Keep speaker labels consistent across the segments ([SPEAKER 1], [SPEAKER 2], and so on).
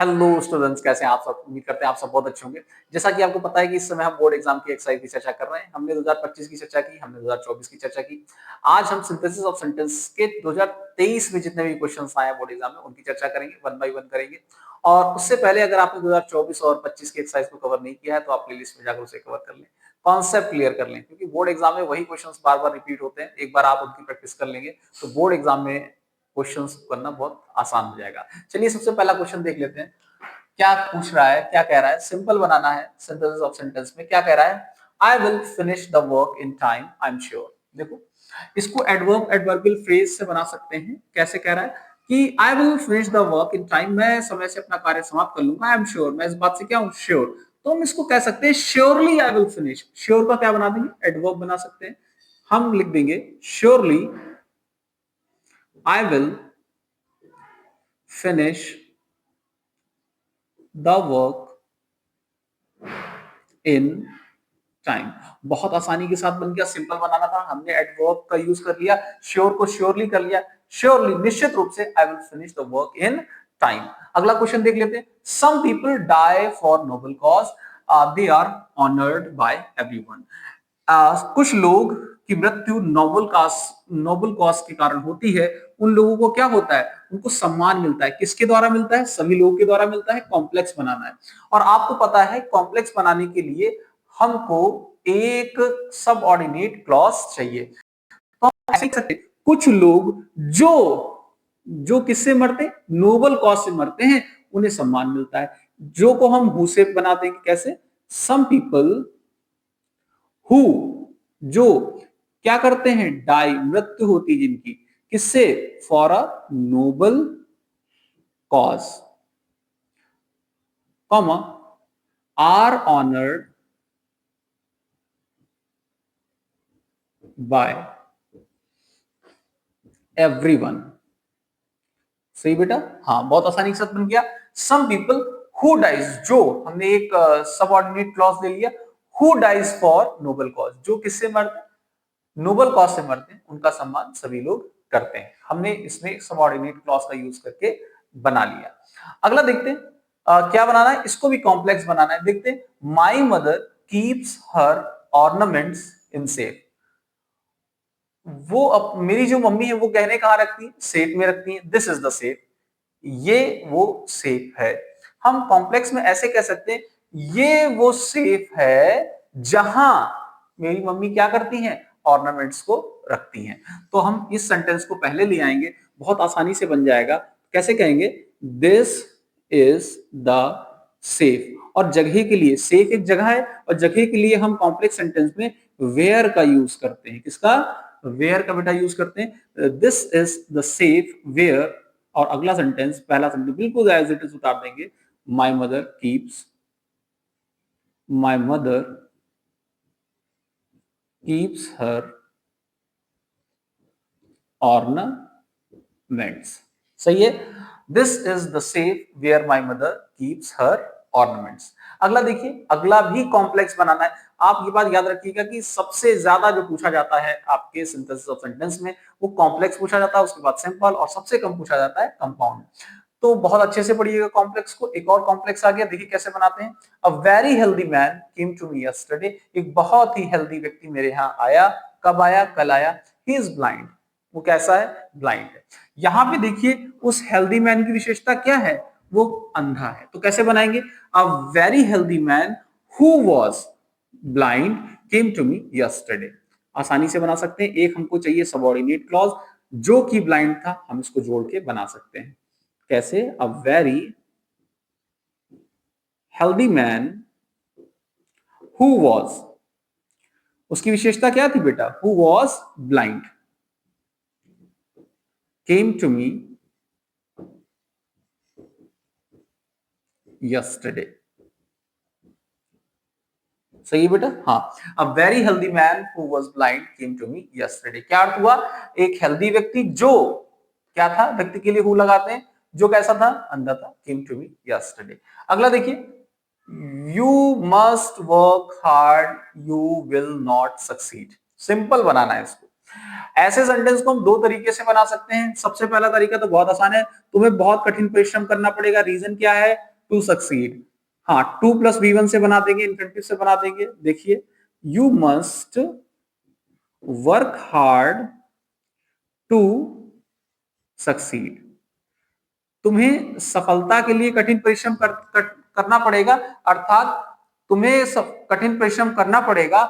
[SPEAKER 1] Hello students, कैसे हैं आप सब। उम्मीद करते हैं आप सब बहुत अच्छे होंगे। जैसा कि आपको पता है कि इस समय हम बोर्ड एग्जाम की एक्सरसाइज की चर्चा कर रहे हैं। हमने 2025 की चर्चा की, हमने 2024 की चर्चा की। आज हम सिंथेसिस ऑफ सेंटेंस के 2023 में जितने भी क्वेश्चंस आए हैं बोर्ड एग्जाम में उनकी चर्चा करेंगे, वन बाय वन करेंगे। और उससे पहले अगर आपने 2024 और 25 की एक्सरसाइज को कवर नहीं किया है तो आप प्लेलिस्ट में जाकर उसे कवर कर लें, कॉन्सेप्ट क्लियर कर लें, क्योंकि बोर्ड एग्जाम में वही क्वेश्चंस बार बार रिपीट होते हैं। एक बार आप उनकी प्रैक्टिस कर लेंगे तो बोर्ड एग्जाम में क्वेश्चंस करना बहुत आसान हो जाएगा। चलिए सबसे पहला क्वेश्चन देख लेते हैं। क्या पूछ रहा है, क्या कह रहा है। सिंपल बनाना है सिंथेसिस ऑफ सेंटेंस में। क्या कह रहा है? आई will finish the work in time, I am sure. देखो, इसको एडवर्ब एडवर्बियल फ्रेज से बना सकते हैं। कैसे कह रहा है कि आई will finish the work in time, मैं समय से अपना कार्य समाप्त कर लूंगा। आई एम श्योर, मैं इस बात से क्या हूं, श्योर। तो हम इसको कह सकते हैं surely I will finish. Sure का क्या बना देंगे, एडवर्ब बना सकते हैं। हम लिख देंगे surely I will finish the work in time. बहुत आसानी के साथ बन गया। सिंपल बनाना था, हमने एडवर्ब का यूज कर लिया, श्योर को श्योरली कर लिया। श्योरली, निश्चित रूप से, I will finish the work in time. अगला क्वेश्चन देख लेते हैं। Some people die for noble cause, they are honoured by everyone. कुछ लोग की मृत्यु नोबल कॉज के कारण होती है। उन लोगों को क्या होता है, उनको सम्मान मिलता है। किसके द्वारा मिलता है? सभी लोगों के द्वारा मिलता है। कॉम्प्लेक्स बनाना है, और आपको पता है कॉम्प्लेक्स बनाने के लिए हमको एक सबऑर्डिनेट क्लॉज चाहिए। तो हम ऐसे लिख सकते हैं, कुछ लोग जो जो किससे मरते, नोबल कॉज से मरते हैं, उन्हें सम्मान मिलता है। जो को हम हु से बना देंगे। कैसे? सम पीपल हु, जो क्या करते हैं, डाई, मृत्यु होती जिनकी, किससे, for a noble cause, comma, are honoured by everyone. सही बेटा, हाँ, बहुत आसानी के साथ बन गया। सम पीपल हु डाइज, जो हमने एक सबऑर्डिनेट क्लॉज ले लिया। Who dies for noble cause, जो किससे मरते, नोबल कॉज से मरते हैं, उनका सम्मान सभी लोग करते हैं। हमने इसमें सबऑर्डिनेट क्लॉज का यूज करके बना लिया। अगला देखते हैं क्या बनाना है। इसको भी कॉम्प्लेक्स बनाना है। देखते हैं, माई mother keeps her ornaments in safe. मेरी जो मम्मी है वो गहने कहाँ रखती है, सेफ में रखती है। दिस इज द सेफ, ये वो सेफ है। हम कॉम्प्लेक्स में ऐसे कह सकते हैं, ये वो सेफ है जहां मेरी मम्मी क्या करती हैं, ऑर्नामेंट्स को रखती हैं। तो हम इस सेंटेंस को पहले ले आएंगे, बहुत आसानी से बन जाएगा। कैसे कहेंगे, दिस इज द सेफ। और जगह के लिए, सेफ एक जगह है, और जगह के लिए हम कॉम्प्लेक्स सेंटेंस में वेयर का यूज करते हैं। किसका? वेयर का बेटा यूज करते हैं। This is the safe where. और अगला सेंटेंस, पहला सेंटेंस बिल्कुल एज इट इज उतार देंगे। My mother keeps, my mother keeps her ornaments. सही है, this is the safe where my mother keeps her ornaments. अगला देखिए, अगला भी कॉम्प्लेक्स बनाना है। आप ये बात याद रखिएगा कि सबसे ज्यादा जो पूछा जाता है आपके सिंथेसिस ऑफ सेंटेंस में, वो कॉम्प्लेक्स पूछा जाता है, उसके बाद सिंपल, और सबसे कम पूछा जाता है कंपाउंड। तो बहुत अच्छे से पढ़िएगा कॉम्प्लेक्स को। एक और कॉम्प्लेक्स आ गया, देखिए कैसे बनाते हैं। A very healthy man came to me yesterday. एक बहुत ही हेल्दी व्यक्ति मेरे यहाँ आया। कब आया? कल आया। ही इज ब्लाइंड, वो कैसा है, ब्लाइंड है। यहां पे देखिए, उस हेल्दी मैन की विशेषता क्या है, वो अंधा है। तो कैसे बनाएंगे, a very healthy man who was blind came to me yesterday. आसानी से बना सकते हैं। एक हमको चाहिए सबऑर्डिनेट क्लॉज, जो कि ब्लाइंड था, हम इसको जोड़ के बना सकते हैं। कैसे? A very healthy man who was, उसकी विशेषता क्या थी बेटा, who was blind, came to me yesterday. सही है बेटा, हाँ। A very healthy man who was blind came to me yesterday. क्या अर्थ हुआ, एक हेल्दी व्यक्ति जो क्या था, व्यक्ति के लिए हु लगाते हैं, जो कैसा था, अंधा था, केम टू मी यस्टरडे। अगला देखिए, you must work hard, you will not succeed. Simple बनाना है इसको। ऐसे सेंटेंस को हम दो तरीके से बना सकते हैं। सबसे पहला तरीका तो बहुत आसान है, तुम्हें बहुत कठिन परिश्रम करना पड़ेगा। रीजन क्या है, टू सक्सीड। हाँ, 2 + V1 से बना देंगे, इन्फिनिटिव से बना देंगे। देखिए, you must work hard to succeed. तुम्हें सफलता के लिए कठिन परिश्रम करना पड़ेगा, अर्थात तुम्हें कठिन परिश्रम करना पड़ेगा।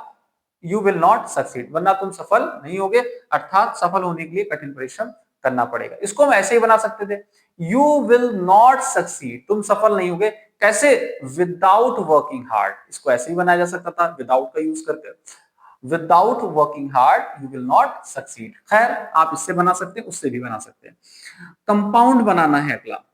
[SPEAKER 1] यू विल नॉट सक्सीड, वरना तुम सफल नहीं होगे, अर्थात सफल होने के लिए कठिन परिश्रम करना पड़ेगा। इसको हम ऐसे ही बना सकते थे, यू विल नॉट सक्सीड, तुम सफल नहीं होगे। कैसे? Without working hard. इसको ऐसे ही बनाया जा सकता था, विदाउट का यूज करके। Without working hard you will not succeed. खैर, आप इससे बना सकते हैं, उससे भी बना सकते हैं। कंपाउंड बनाना है अगला।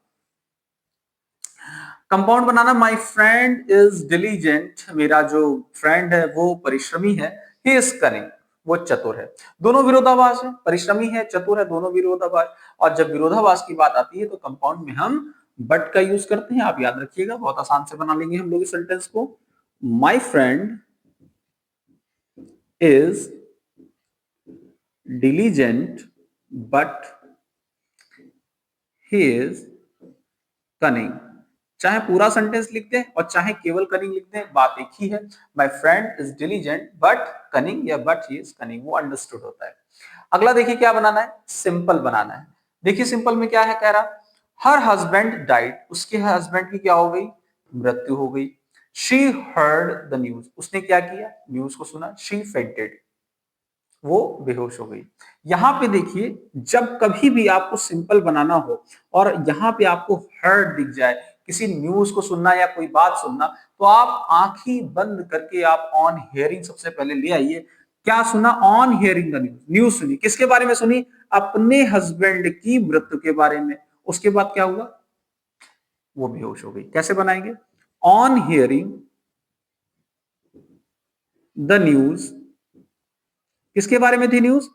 [SPEAKER 1] Compound banana, my friend is diligent, मेरा जो फ्रेंड है वो परिश्रमी है। ही इज कनिंग, वो चतुर है। दोनों विरोधाभास है, परिश्रमी है, चतुर है, दोनों विरोधाभास। और जब विरोधाभास की बात आती है तो कंपाउंड में हम बट का यूज करते हैं। आप याद रखिएगा, बहुत आसान से बना लेंगे हम लोग इस सेंटेंस को। My friend is diligent but he is cunning। चाहे पूरा सेंटेंस लिख दें और चाहे केवल कनिंग लिख दें, बात एक ही है। My friend is diligent but cunning, या बट ही इज कनिंग, वो अंडरस्टूड होता है। अगला देखिए क्या बनाना है, सिंपल बनाना है। देखिए सिंपल में क्या है, कह रहा हर हस्बैंड डाइड, उसके हस्बैंड की क्या हो गई, मृत्यु हो गई। शी हर्ड द न्यूज, उसने क्या किया, न्यूज को सुना। शी फेंटेड, वो बेहोश हो गई। यहां पे देखिए, जब कभी भी आपको सिंपल बनाना हो और यहां पे आपको हर्ड दिख जाए, किसी न्यूज को सुनना या कोई बात सुनना, तो आप आंखें बंद करके आप ऑन हियरिंग सबसे पहले ले आइए। क्या सुना? On hearing the news, news सुनी। किसके बारे में सुनी? अपने हस्बैंड की मृत्यु के बारे में। उसके बाद क्या हुआ? वो बेहोश हो गई। कैसे बनाएंगे? ऑन हियरिंग द न्यूज, किसके बारे में थी news?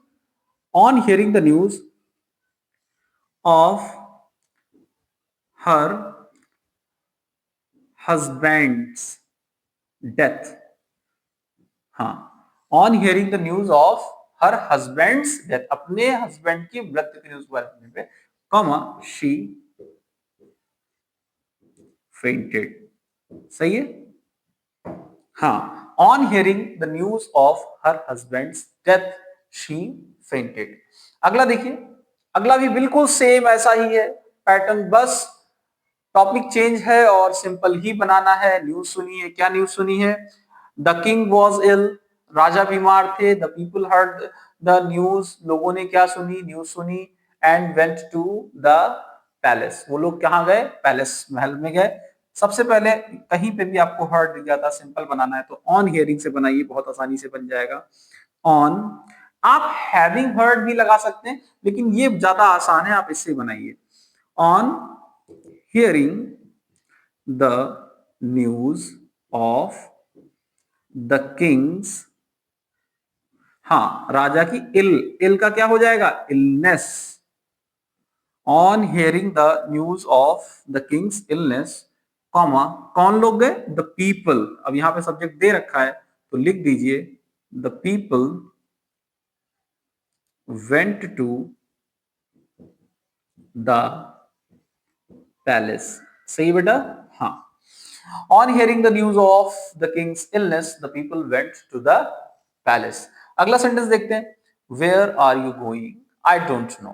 [SPEAKER 1] On hearing the news of her husband's death. हाँ, on hearing the news of her husband's death, अपने हस्बैंड की मृत्यु की न्यूज के बारे में, कॉमा शी फेंटेड। सही है? हाँ, on hearing the news of her husband's death she fainted. अगला देखिए, अगला भी बिल्कुल सेम ऐसा ही है पैटर्न, बस टॉपिक चेंज है और सिंपल ही बनाना है। न्यूज सुनी है, क्या न्यूज सुनी है? द किंग वॉज इल, राजा बीमार थे। The people heard the news, लोगों ने क्या सुनी, न्यूज सुनी। And went to the palace, वो लोग कहाँ गए? पैलेस, महल में गए। सबसे पहले कहीं पे भी आपको हर्ड दिख जाता, सिंपल बनाना है तो ऑन हियरिंग से बनाइए, बहुत आसानी से बन जाएगा। ऑन, आप हैविंग हर्ड भी लगा सकते हैं, लेकिन ये ज्यादा आसान है, आप इससे बनाइए। On hearing the news of the king's, हाँ, राजा की इल का क्या हो जाएगा? Illness. On hearing the news of the king's illness, comma, कौन लोग गए? The people. अब यहां पे सब्जेक्ट दे रखा है तो लिख दीजिए the people went to the palace. सही बेटा? हाँ, on hearing the news of the king's illness the people went to the palace. अगला सेंटेंस देखते हैं, where are you going, I don't know,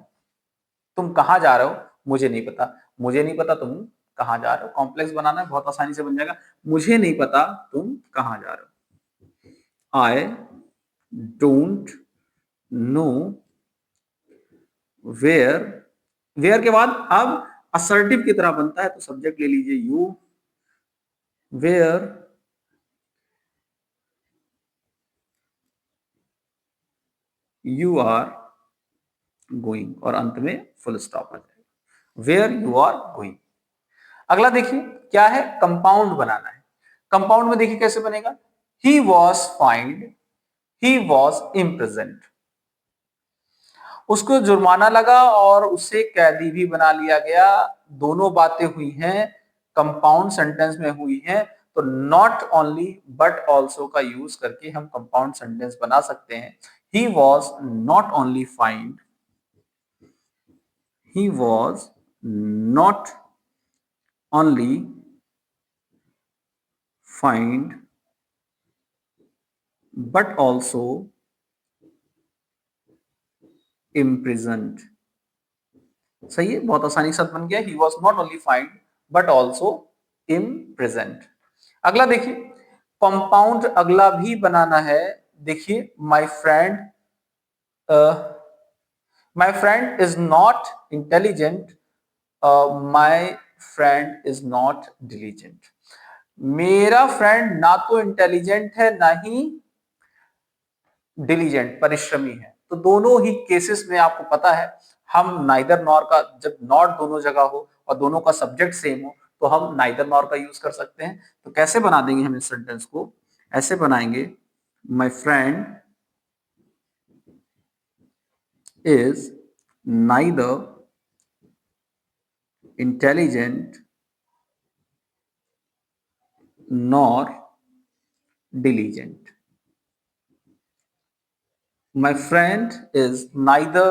[SPEAKER 1] तुम कहां जा रहे हो? मुझे नहीं पता। मुझे नहीं पता तुम कहां जा रहे हो, कॉम्प्लेक्स बनाना है, बहुत आसानी से बन जाएगा। मुझे नहीं पता तुम कहां जा रहे हो। I don't know where, where के बाद अब असर्टिव की तरह बनता है तो सब्जेक्ट ले लीजिए you, where you are going, और अंत में फुल स्टॉप आ जाएगा, वेयर यू आर गोइंग। अगला देखिए क्या है, कंपाउंड बनाना है। कंपाउंड में देखिए कैसे बनेगा, he was find, he was इम्प्रिजेंट, उसको जुर्माना लगा और उसे कैदी भी बना लिया गया। दोनों बातें हुई हैं, कंपाउंड सेंटेंस में हुई हैं, तो नॉट ओनली बट ऑल्सो का यूज करके हम कंपाउंड सेंटेंस बना सकते हैं। He was not only find, he was not only find but also imprisoned। सही है, बहुत आसानी के साथ बन गया। He was not only find but also imprisoned। अगला देखिए, कंपाउंड अगला भी बनाना है। देखिए, my friend is not intelligent, my friend is not diligent. मेरा फ्रेंड ना तो इंटेलिजेंट है ना ही डिलीजेंट, परिश्रमी है। तो दोनों ही केसेस में आपको पता है, हम नाइदर नॉर का, जब नॉट दोनों जगह हो और दोनों का सब्जेक्ट सेम हो तो हम नाइदर नॉर का यूज कर सकते हैं। तो कैसे बना देंगे हम इस सेंटेंस को? ऐसे बनाएंगे, my friend is neither intelligent nor diligent. My friend is neither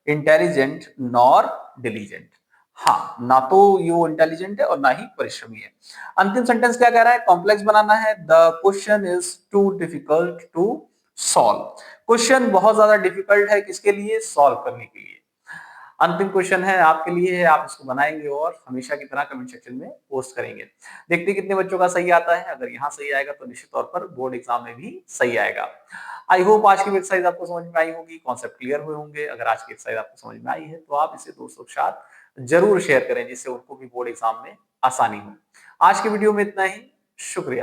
[SPEAKER 1] intelligent nor diligent। हाँ, ना तो ये वो इंटेलिजेंट है और ना ही परिश्रमी है। अंतिम सेंटेंस क्या कह रहा है? कॉम्प्लेक्स बनाना है। The question is too difficult to solve. Question बहुत ज्यादा डिफिकल्ट है किसके लिए? सॉल्व करने के लिए। अंतिम क्वेश्चन है आपके लिए है, आप इसको बनाएंगे और हमेशा की तरह कमेंट सेक्शन में पोस्ट करेंगे। देखते हैं कितने बच्चों का सही आता है। अगर यहाँ सही आएगा तो निश्चित तौर पर बोर्ड एग्जाम में भी सही आएगा। आई होप आज की एक्सरसाइज आपको समझ में आई होगी, कॉन्सेप्ट क्लियर हुए होंगे। अगर आज की एक्सरसाइज आपको समझ में आई है तो आप इसे दोस्तों के साथ जरूर शेयर करें, जिससे उनको भी बोर्ड एग्जाम में आसानी हो। आज की वीडियो में इतना ही। शुक्रिया।